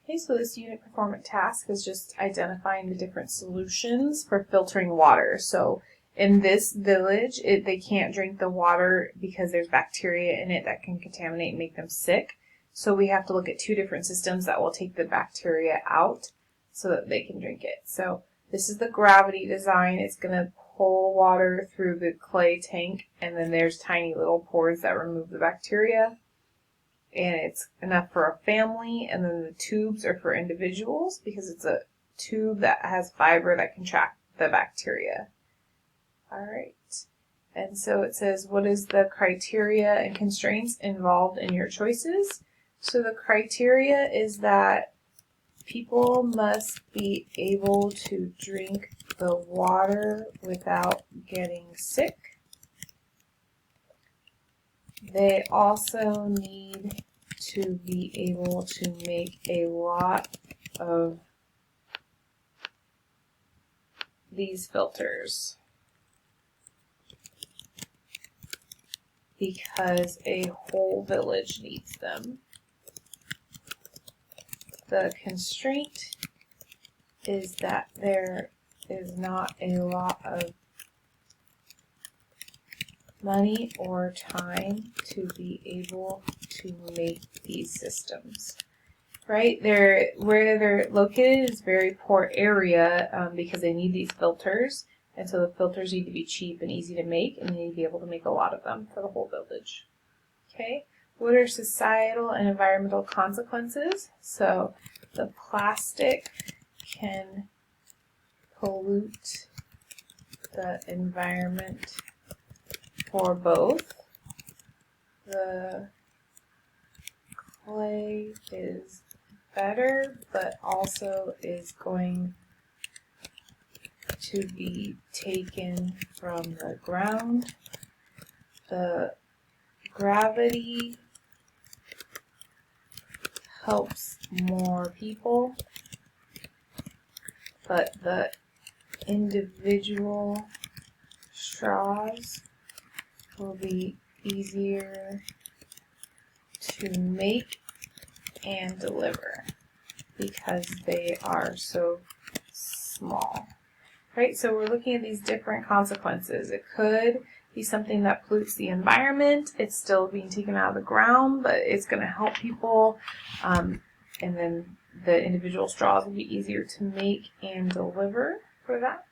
Okay, so this unit performance task is just identifying the different solutions for filtering water. So in this village, they can't drink the water because there's bacteria in it that can contaminate and make them sick. So we have to look at two different systems that will take the bacteria out so that they can drink it. So this is the gravity design. It's going to pull water through the clay tank, and then there's tiny little pores that remove the bacteria. And it's enough for a family, and then the tubes are for individuals because it's a tube that has fiber that can trap the bacteria. All right. And so it says, what is the criteria and constraints involved in your choices? So the criteria is that people must be able to drink the water without getting sick. They also need to be able to make a lot of these filters because a whole village needs them. The constraint is that there is not a lot of money or time to be able to make these systems. Right? Where they're located is a very poor area because they need these filters, and so the filters need to be cheap and easy to make, and they need to be able to make a lot of them for the whole village. Okay? What are societal and environmental consequences? So the plastic can pollute the environment for both. The clay is better, but also is going to be taken from the ground. The gravity helps more people, but the individual straws will be easier to make and deliver because they are so small. Right, so we're looking at these different consequences. It could be something that pollutes the environment. It's still being taken out of the ground, but it's going to help people. And then the individual straws will be easier to make and deliver for that.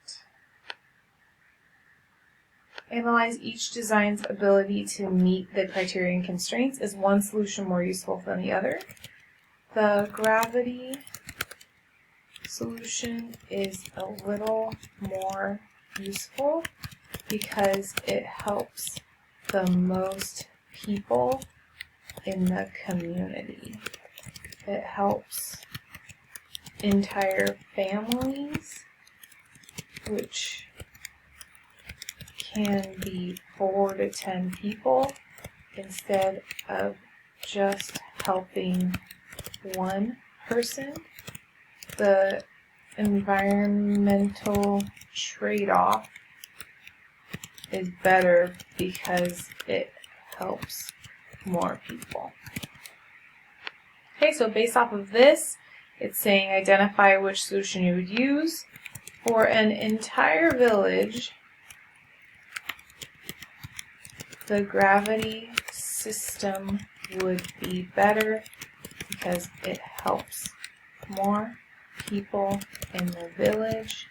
Analyze each design's ability to meet the criteria and constraints. Is one solution more useful than the other? The gravity solution is a little more useful because it helps the most people in the community. It helps entire families, which can be 4 to 10 people, instead of just helping one person. The environmental trade-off is better because it helps more people. Okay, so based off of this, it's saying identify which solution you would use. For an entire village, the gravity system would be better because it helps more people in the village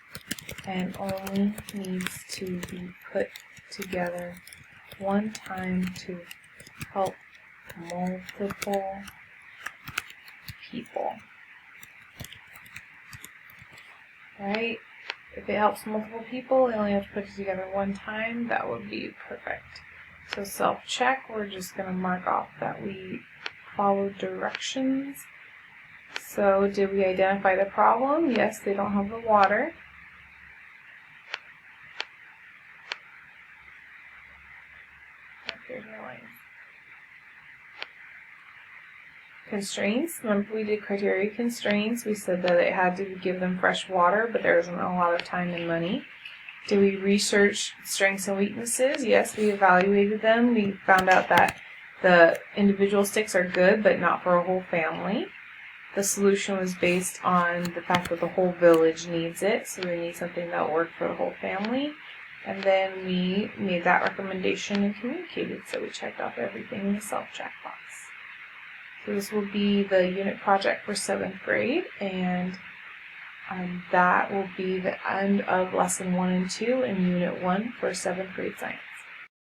and only needs to be put together one time to help multiple people. Right? If it helps multiple people, they only have to put it together one time. That would be perfect. So self-check, we're just going to mark off that we followed directions. So did we identify the problem? Yes, they don't have the water. Here's my line. Constraints. Remember we did criteria constraints. We said that it had to give them fresh water, but there wasn't a lot of time and money. Did we research strengths and weaknesses? Yes, we evaluated them. We found out that the individual sticks are good, but not for a whole family. The solution was based on the fact that the whole village needs it, so they need something that will work for the whole family. And then we made that recommendation and communicated, so we checked off everything in the self-check box. So this will be the unit project for 7th grade, and that will be the end of lesson 1 and 2 in unit 1 for 7th grade science.